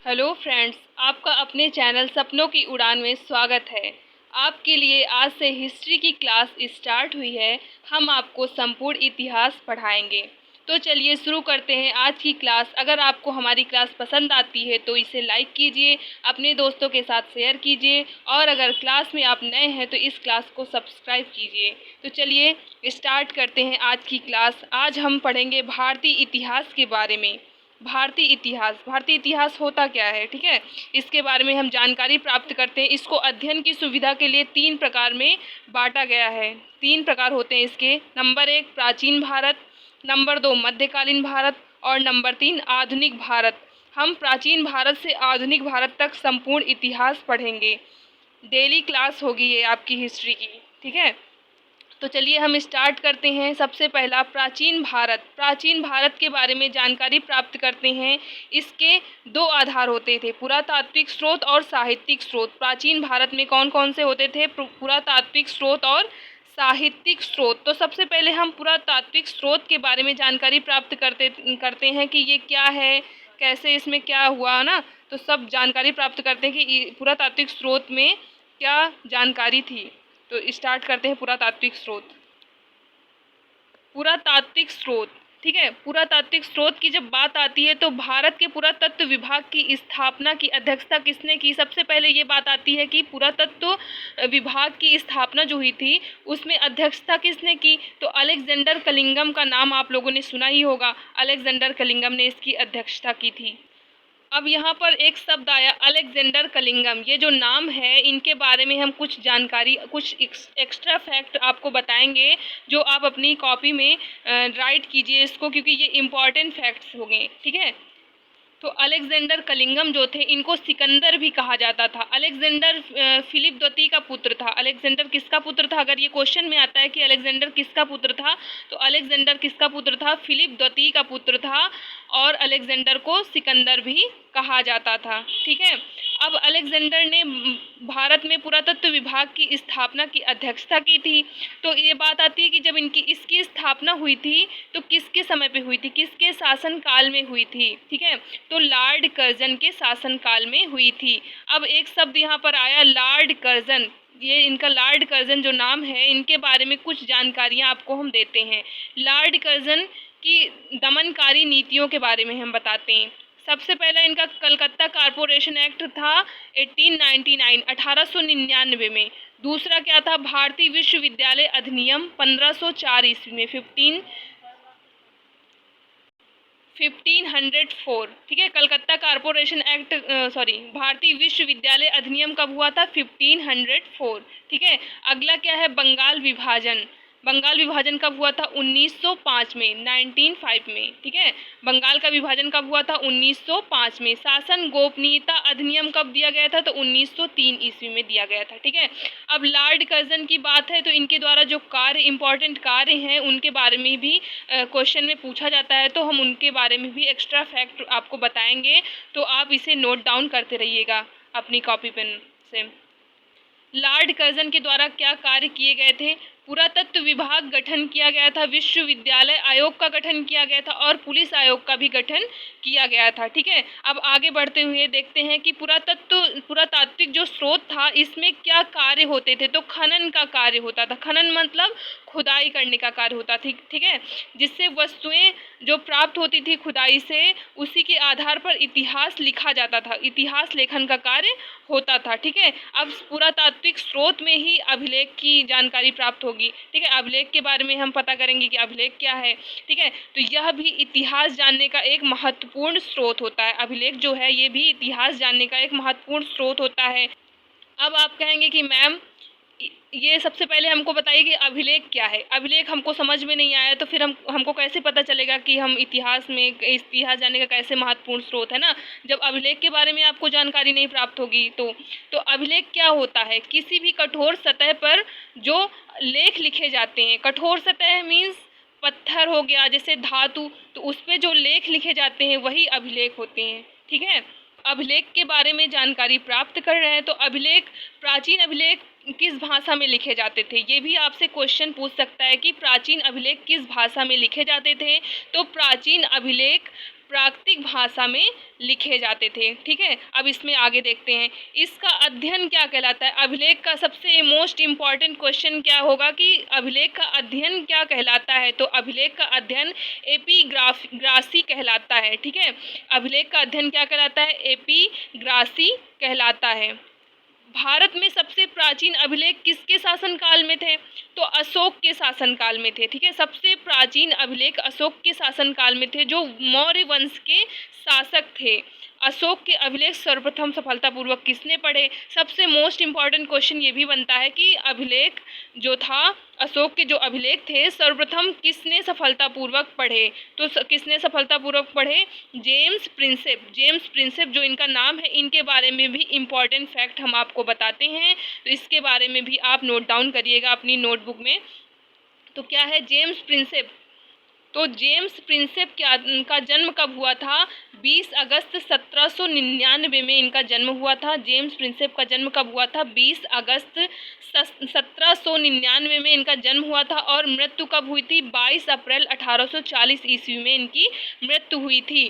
Hello friends, आपका अपने channel सपनों की उड़ान में स्वागत है। आपके लिए आज से हिस्ट्री की क्लास स्टार्ट हुई है। हम आपको संपूर्ण इतिहास पढ़ाएंगे। तो चलिए शुरू करते हैं आज की क्लास। अगर आपको हमारी क्लास पसंद आती है तो इसे लाइक कीजिए, अपने दोस्तों के साथ शेयर कीजिए और अगर क्लास में आप नए हैं तो इस क्लास को सब्सक्राइब कीजिए। तो चलिए स्टार्ट करते हैं आज की क्लास। आज हम पढ़ेंगे भारतीय इतिहास के बारे में। भारतीय इतिहास होता क्या है, ठीक है, इसके बारे में हम जानकारी प्राप्त करते हैं। इसको अध्ययन की सुविधा के लिए 3 प्रकार में बांटा गया है। 3 प्रकार होते हैं इसके। नंबर 1 प्राचीन भारत, नंबर 2 मध्यकालीन भारत और नंबर 3 आधुनिक भारत। हम प्राचीन भारत से आधुनिक भारत तक संपूर्ण इतिहास पढ़ेंगे। डेली क्लास होगी ये आपकी हिस्ट्री की, ठीक है। तो चलिए हम स्टार्ट करते हैं। सबसे पहला प्राचीन भारत। प्राचीन भारत के बारे में जानकारी प्राप्त करते हैं। इसके 2 आधार होते थे, पुरातात्विक स्रोत और साहित्यिक स्रोत। प्राचीन भारत में कौन कौन से होते थे? पुरातात्विक स्रोत और साहित्यिक स्रोत। तो सबसे पहले हम पुरातात्विक स्रोत के बारे में जानकारी प्राप्त करते हैं कि ये क्या है, कैसे इसमें क्या हुआ ना। तो सब जानकारी प्राप्त करते हैं कि पुरातात्विक स्रोत में क्या जानकारी थी। तो स्टार्ट करते हैं पुरातात्विक स्रोत। पुरातात्विक स्रोत, ठीक है। पुरातात्विक स्रोत की जब बात आती है तो भारत के पुरातत्व विभाग की स्थापना की अध्यक्षता किसने की? सबसे पहले ये बात आती है कि पुरातत्व विभाग की स्थापना जो हुई थी उसमें अध्यक्षता किसने की? तो अलेक्जेंडर कलिंगम का नाम आप लोगों ने सुना ही होगा। अलेक्जेंडर कलिंगम ने इसकी अध्यक्षता की थी। अब यहाँ पर एक शब्द आया अलेक्जेंडर कलिंगम। ये जो नाम है इनके बारे में हम कुछ जानकारी, कुछ एक्स्ट्रा फैक्ट आपको बताएंगे जो आप अपनी कॉपी में राइट कीजिए इसको, क्योंकि ये इम्पॉर्टेंट फैक्ट्स हो गए, ठीक है। तो अलेक्जेंडर कलिंगम जो थे इनको सिकंदर भी कहा जाता था। अलेक्जेंडर फिलिप द्वितीय का पुत्र था। अलेक्जेंडर किसका पुत्र था? अगर ये क्वेश्चन में आता है कि अलेक्जेंडर किसका पुत्र था तो अलेक्जेंडर किसका पुत्र था? फिलिप द्वितीय का पुत्र था और अलेक्जेंडर को सिकंदर भी कहा जाता था, ठीक है। अब अलेक्जेंडर ने भारत में पुरातत्व विभाग की स्थापना की अध्यक्षता की थी। तो ये बात आती है कि जब इसकी स्थापना हुई थी तो किसके समय पे हुई थी, किसके शासन काल में हुई थी, ठीक है। तो लॉर्ड कर्जन के शासन काल में हुई थी। अब एक शब्द यहाँ पर आया लॉर्ड कर्जन। ये इनका लॉर्ड कर्जन जो नाम है इनके बारे में कुछ जानकारियाँ आपको हम देते हैं। लॉर्ड कर्जन की दमनकारी नीतियों के बारे में हम बताते हैं। सबसे पहला इनका कलकत्ता कारपोरेशन एक्ट था 1899 में। दूसरा क्या था? भारतीय विश्वविद्यालय अधिनियम 1504 ईस्वी में 1504, ठीक है। कलकत्ता कारपोरेशन एक्ट भारतीय विश्वविद्यालय अधिनियम कब हुआ था? 1504, ठीक है। अगला क्या है? बंगाल विभाजन। बंगाल विभाजन कब हुआ था? 1905 में, 1905 में, ठीक है। बंगाल का विभाजन कब हुआ था? 1905 में। शासन गोपनीयता अधिनियम कब दिया गया था? तो 1903 ईस्वी में दिया गया था, ठीक है। अब लॉर्ड कर्जन की बात है तो इनके द्वारा जो कार्य, इंपॉर्टेंट कार्य हैं उनके बारे में भी क्वेश्चन में पूछा जाता है, तो हम उनके बारे में भी एक्स्ट्रा फैक्ट आपको बताएंगे। तो आप इसे नोट डाउन करते रहिएगा अपनी कॉपी पेन से। लॉर्ड कर्जन के द्वारा क्या कार्य किए गए थे? पुरातत्व विभाग गठन किया गया था, विश्वविद्यालय आयोग का गठन किया गया था और पुलिस आयोग का भी गठन किया गया था, ठीक है। अब आगे बढ़ते हुए देखते हैं कि पुरातात्विक जो स्रोत था इसमें क्या कार्य होते थे? तो खनन का कार्य होता था। खनन मतलब खुदाई करने का कार्य होता था, ठीक है। जिससे वस्तुएं जो प्राप्त होती थी खुदाई से, उसी के आधार पर इतिहास लिखा जाता था। इतिहास लेखन का कार्य होता था, ठीक है। अब पुरातात्विक स्रोत में ही अभिलेख की जानकारी प्राप्त होगी, ठीक है। अभिलेख के बारे में हम पता करेंगे कि अभिलेख क्या है, ठीक है। तो यह भी इतिहास जानने का एक महत्वपूर्ण स्रोत होता है। अभिलेख जो है ये भी इतिहास जानने का एक महत्वपूर्ण स्रोत होता है। अब आप कहेंगे कि मैम ये सबसे पहले हमको बताइए कि अभिलेख क्या है। अभिलेख हमको समझ में नहीं आया तो फिर हमको कैसे पता चलेगा कि हम इतिहास जानने का कैसे महत्वपूर्ण स्रोत है ना, जब अभिलेख के बारे में आपको जानकारी नहीं प्राप्त होगी। तो अभिलेख क्या होता है? किसी भी कठोर सतह पर जो लेख लिखे जाते हैं। कठोर सतह मीन्स पत्थर हो गया, जैसे धातु, तो उस पर जो लेख लिखे जाते हैं वही अभिलेख होते हैं, ठीक है। अभिलेख के बारे में जानकारी प्राप्त कर रहे हैं तो अभिलेख, प्राचीन अभिलेख किस भाषा में लिखे जाते थे? ये भी आपसे क्वेश्चन पूछ सकता है कि प्राचीन अभिलेख किस भाषा में लिखे जाते थे। तो प्राचीन अभिलेख प्राकृतिक भाषा में लिखे जाते थे। ठीक है, अब इसमें आगे देखते हैं इसका अध्ययन क्या कहलाता है। अभिलेख का सबसे मोस्ट इम्पॉर्टेंट क्वेश्चन क्या होगा कि अभिलेख का अध्ययन क्या कहलाता है, तो अभिलेख का अध्ययन एपिग्राफी कहलाता है। ठीक है, अभिलेख का अध्ययन क्या कहलाता है, एपिग्राफी कहलाता है। भारत में सबसे प्राचीन अभिलेख किसके शासनकाल में थे, तो अशोक के शासनकाल में थे। ठीक है, सबसे प्राचीन अभिलेख अशोक के शासनकाल में थे, जो मौर्य वंश के शासक थे। अशोक के अभिलेख सर्वप्रथम सफलतापूर्वक किसने पढ़े। सबसे मोस्ट इम्पॉर्टेंट क्वेश्चन ये भी बनता है कि अभिलेख जो था अशोक के जो अभिलेख थे सर्वप्रथम किसने सफलतापूर्वक पढ़े, तो किसने सफलतापूर्वक पढ़े, जेम्स प्रिंसेप। जेम्स प्रिंसेप जो इनका नाम है, इनके बारे में भी इम्पॉर्टेंट फैक्ट हम आपको बताते हैं, तो इसके बारे में भी आप नोट डाउन करिएगा अपनी नोटबुक में। तो क्या है जेम्स प्रिंसेप, तो जेम्स प्रिंसेप का जन्म कब हुआ था, 20 अगस्त 1799 में इनका जन्म हुआ था। जेम्स प्रिंसेप का जन्म कब हुआ था, 20 अगस्त 1799 में इनका जन्म हुआ था, और मृत्यु कब हुई थी, 22 अप्रैल 1840 ईस्वी में इनकी मृत्यु हुई थी।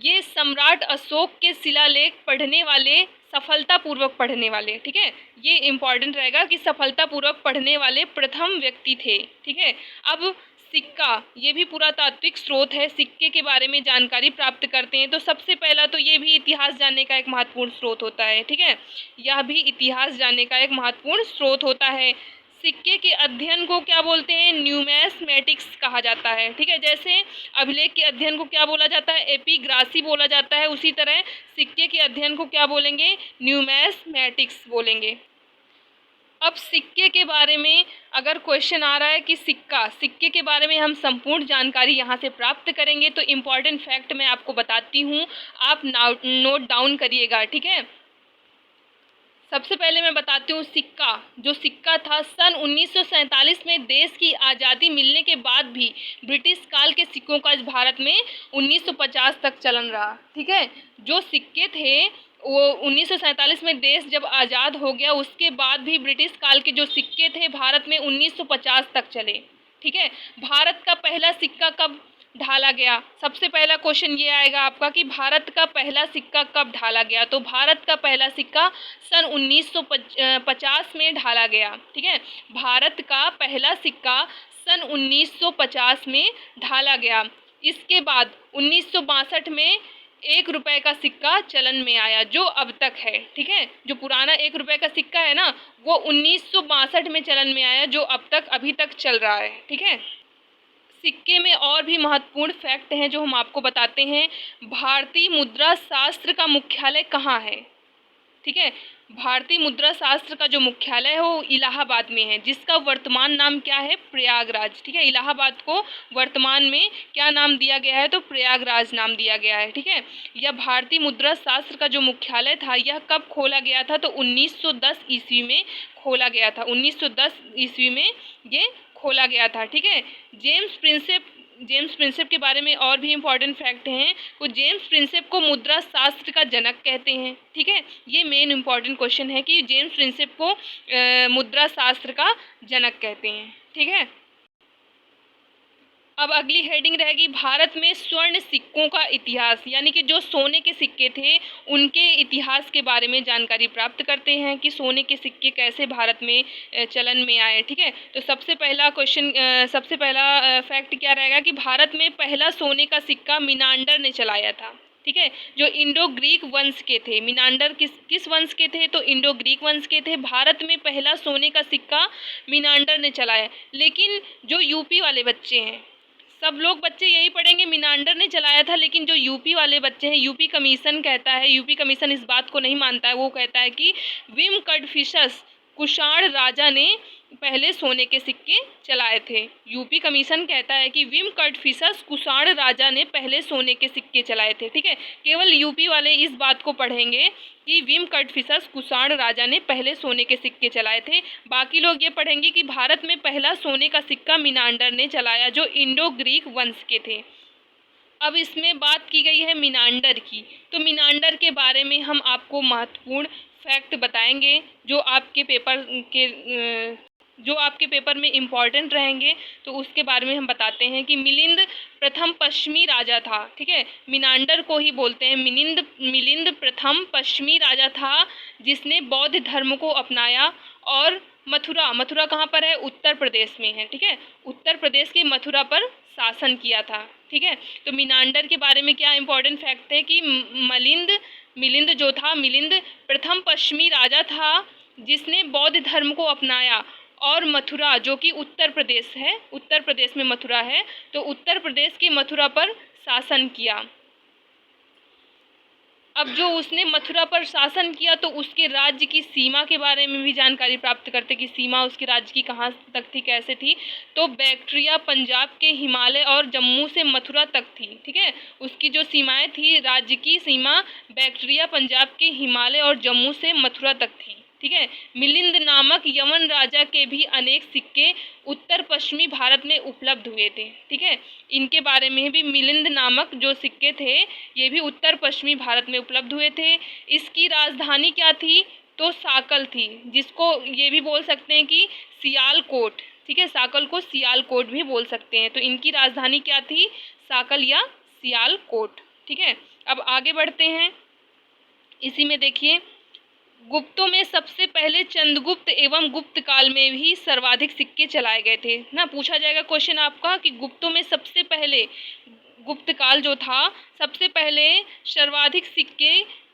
ये सम्राट अशोक के शिलालेख पढ़ने वाले, सफलतापूर्वक पढ़ने वाले, ठीक है, ये इम्पॉर्टेंट रहेगा कि सफलतापूर्वक पढ़ने वाले प्रथम व्यक्ति थे। ठीक है, अब सिक्का, ये भी पुरातात्विक स्रोत है, सिक्के के बारे में जानकारी प्राप्त करते हैं। तो सबसे पहला तो ये भी इतिहास जानने का एक महत्वपूर्ण स्रोत होता है। ठीक है, यह भी इतिहास जानने का एक महत्वपूर्ण स्रोत होता है। सिक्के के अध्ययन को क्या बोलते हैं, न्यूमेस्मेटिक्स कहा जाता है। ठीक है, जैसे अभिलेख के अध्ययन को क्या बोला जाता है, एपिग्राफी बोला जाता है, उसी तरह सिक्के के अध्ययन को क्या बोलेंगे, न्यूमेस्मेटिक्स बोलेंगे। अब सिक्के के बारे में अगर क्वेश्चन आ रहा है कि सिक्के के बारे में हम संपूर्ण जानकारी यहाँ से प्राप्त करेंगे, तो इम्पॉर्टेंट फैक्ट मैं आपको बताती हूँ, आप नोट डाउन करिएगा। ठीक है, सबसे पहले मैं बताती हूँ जो सिक्का था सन 1947 में देश की आज़ादी मिलने के बाद भी ब्रिटिश काल के सिक्कों का भारत में 1950 तक चलन रहा। ठीक है, जो सिक्के थे वो 1947 में देश जब आज़ाद हो गया उसके बाद भी ब्रिटिश काल के जो सिक्के थे भारत में 1950 तक चले। ठीक है, भारत का पहला सिक्का कब ढाला गया, सबसे पहला क्वेश्चन ये आएगा आपका कि भारत का पहला सिक्का कब ढाला गया, तो भारत का पहला सिक्का सन 1950 में ढाला गया। ठीक है, भारत का पहला सिक्का सन 1950 में ढाला गया। इसके बाद 1962 में 1 रुपये का सिक्का चलन में आया, जो अब तक है। ठीक है, जो पुराना 1 रुपये का सिक्का है ना, वो 1962 में चलन में आया, जो अब तक अभी तक चल रहा है। ठीक है, सिक्के में और भी महत्वपूर्ण फैक्ट हैं जो हम आपको बताते हैं। भारतीय मुद्रा शास्त्र का मुख्यालय कहाँ है। ठीक है, भारतीय मुद्रा शास्त्र का जो मुख्यालय है वो इलाहाबाद में है, जिसका वर्तमान नाम क्या है, प्रयागराज। ठीक है, इलाहाबाद को वर्तमान में क्या नाम दिया गया है, तो प्रयागराज नाम दिया गया है। ठीक है, यह भारतीय मुद्रा शास्त्र का जो मुख्यालय था यह कब खोला गया था, तो 1910 ईस्वी में खोला गया था। 1910 ईस्वी में ये खोला गया था। ठीक है, जेम्स प्रिंसेप के बारे में और भी इम्पॉर्टेंट फैक्ट हैं। वो जेम्स प्रिंसेप को मुद्रा शास्त्र का जनक कहते हैं। ठीक है, ये मेन इम्पॉर्टेंट क्वेश्चन है कि जेम्स प्रिंसेप को मुद्रा शास्त्र का जनक कहते हैं। ठीक है, अब अगली हेडिंग रहेगी भारत में स्वर्ण सिक्कों का इतिहास, यानी कि जो सोने के सिक्के थे उनके इतिहास के बारे में जानकारी प्राप्त करते हैं कि सोने के सिक्के कैसे भारत में चलन में आए। ठीक है, तो सबसे पहला फैक्ट क्या रहेगा कि भारत में पहला सोने का सिक्का मिनांडर ने चलाया था। ठीक है, जो इंडो ग्रीक वंश के थे। मिनांडर किस वंश के थे, तो इंडो ग्रीक वंश के थे। भारत में पहला सोने का सिक्का मिनांडर ने चलाया। लेकिन जो यूपी वाले बच्चे हैं, सब लोग बच्चे यही पढ़ेंगे मिनांडर ने चलाया था, लेकिन जो यूपी वाले बच्चे हैं, यूपी कमीशन कहता है, यूपी कमीशन इस बात को नहीं मानता है। वो कहता है कि विम कडफिशस कुषाण राजा ने पहले सोने के सिक्के चलाए थे। यूपी कमीशन कहता है कि विम कडफिशस कुषाण राजा ने पहले सोने के सिक्के चलाए थे। ठीक है, केवल यूपी वाले इस बात को पढ़ेंगे कि विम कडफिशस कुषाण राजा ने पहले सोने के सिक्के चलाए थे। बाकी लोग ये पढ़ेंगे कि भारत में पहला सोने का सिक्का मिनांडर ने चलाया, जो इंडो ग्रीक वंश के थे। अब इसमें बात की गई है मिनांडर की, तो मिनांडर के बारे में हम आपको महत्वपूर्ण फैक्ट बताएंगे जो आपके पेपर के जो आपके पेपर में इम्पॉर्टेंट रहेंगे तो उसके बारे में हम बताते हैं कि मिलिंद प्रथम पश्चिमी राजा था, ठीक है। मिनांडर को ही बोलते हैं मिलिंद प्रथम पश्चिमी राजा था जिसने बौद्ध धर्म को अपनाया और मथुरा कहाँ पर है, उत्तर प्रदेश में है, ठीक है। उत्तर प्रदेश के मथुरा पर शासन किया था, ठीक है। तो मिनांडर के बारे में क्या इंपॉर्टेंट फैक्ट है कि मिलिंद प्रथम पश्चिमी राजा था जिसने बौद्ध धर्म को अपनाया और मथुरा, जो कि उत्तर प्रदेश है, उत्तर प्रदेश में मथुरा है, तो उत्तर प्रदेश की मथुरा पर शासन किया। अब जो उसने मथुरा पर शासन किया तो उसके राज्य की सीमा के बारे में भी जानकारी प्राप्त करते कि सीमा उसके राज्य की कहाँ तक थी, कैसे थी। तो बैक्ट्रिया पंजाब के हिमालय और जम्मू से मथुरा तक थी, ठीक है। उसकी जो सीमाएं थी, राज्य की सीमा बैक्ट्रिया पंजाब के हिमालय और जम्मू से मथुरा तक थी, ठीक है। मिलिंद नामक यवन राजा के भी अनेक सिक्के उत्तर पश्चिमी भारत में उपलब्ध हुए थे, ठीक है। इनके बारे में भी, मिलिंद नामक जो सिक्के थे ये भी उत्तर पश्चिमी भारत में उपलब्ध हुए थे। इसकी राजधानी क्या थी, तो साकल थी, जिसको ये भी बोल सकते हैं कि सियालकोट, ठीक है। साकल को सियालकोट भी बोल सकते हैं। तो इनकी राजधानी क्या थी, साकल या सियालकोट, ठीक है। अब आगे बढ़ते हैं। इसी में देखिए, गुप्तों में सबसे पहले चंद्रगुप्त एवं गुप्त काल में भी सर्वाधिक सिक्के चलाए गए थे ना। पूछा जाएगा क्वेश्चन आपका कि गुप्तों में सबसे पहले, गुप्त काल जो था, सबसे पहले सर्वाधिक सिक्के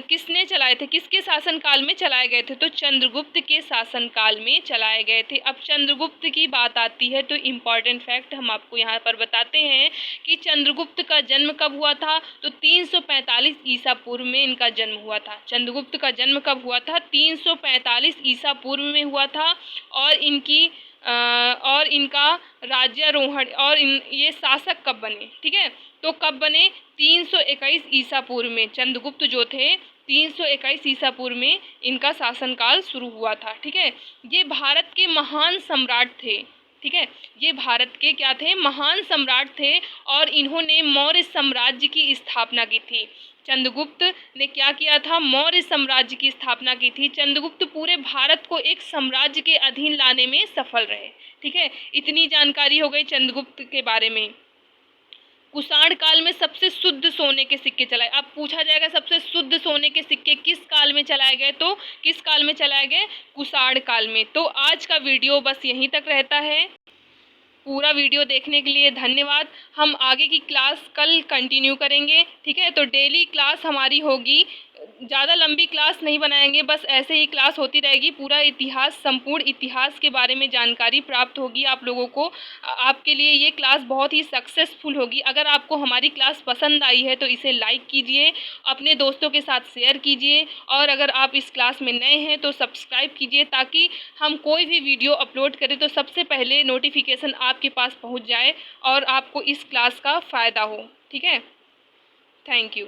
किसने चलाए थे, किसके शासनकाल में चलाए गए थे, तो चंद्रगुप्त के शासनकाल में चलाए गए थे। अब चंद्रगुप्त की बात आती है तो इम्पॉर्टेंट फैक्ट हम आपको यहाँ पर बताते हैं कि चंद्रगुप्त का जन्म कब हुआ था, तो 345 ईसा पूर्व में इनका जन्म हुआ था। चंद्रगुप्त का जन्म कब हुआ था, 345 ईसा पूर्व में हुआ था। और इनका राज्यारोहण और ये शासक कब बने, ठीक है, तो कब बने, 321 ईसा पूर्व में। चंद्रगुप्त जो थे 321 ईसा पूर्व में इनका शासनकाल शुरू हुआ था, ठीक है। ये भारत के महान सम्राट थे, ठीक है। ये भारत के क्या थे, महान सम्राट थे और इन्होंने मौर्य साम्राज्य की स्थापना की थी। चंद्रगुप्त ने क्या किया था, मौर्य साम्राज्य की स्थापना की थी। चंद्रगुप्त पूरे भारत को एक साम्राज्य के अधीन लाने में सफल रहे, ठीक है। इतनी जानकारी हो गई चंद्रगुप्त के बारे में। कुषाण काल में सबसे शुद्ध सोने के सिक्के चलाए। अब पूछा जाएगा सबसे शुद्ध सोने के सिक्के किस काल में चलाए गए, तो किस काल में चलाए गए, कुषाण काल में। तो आज का वीडियो बस यहीं तक रहता है। पूरा वीडियो देखने के लिए धन्यवाद। हम आगे की क्लास कल कंटिन्यू करेंगे, ठीक है। तो डेली क्लास हमारी होगी, ज़्यादा लंबी क्लास नहीं बनाएंगे, बस ऐसे ही क्लास होती रहेगी। पूरा इतिहास, संपूर्ण इतिहास के बारे में जानकारी प्राप्त होगी आप लोगों को। आपके लिए ये क्लास बहुत ही सक्सेसफुल होगी। अगर आपको हमारी क्लास पसंद आई है तो इसे लाइक कीजिए, अपने दोस्तों के साथ शेयर कीजिए, और अगर आप इस क्लास में नए हैं तो सब्सक्राइब कीजिए, ताकि हम कोई भी वीडियो अपलोड करें तो सबसे पहले नोटिफिकेशन आपके पास पहुंच जाए और आपको इस क्लास का फ़ायदा हो, ठीक है। Thank you.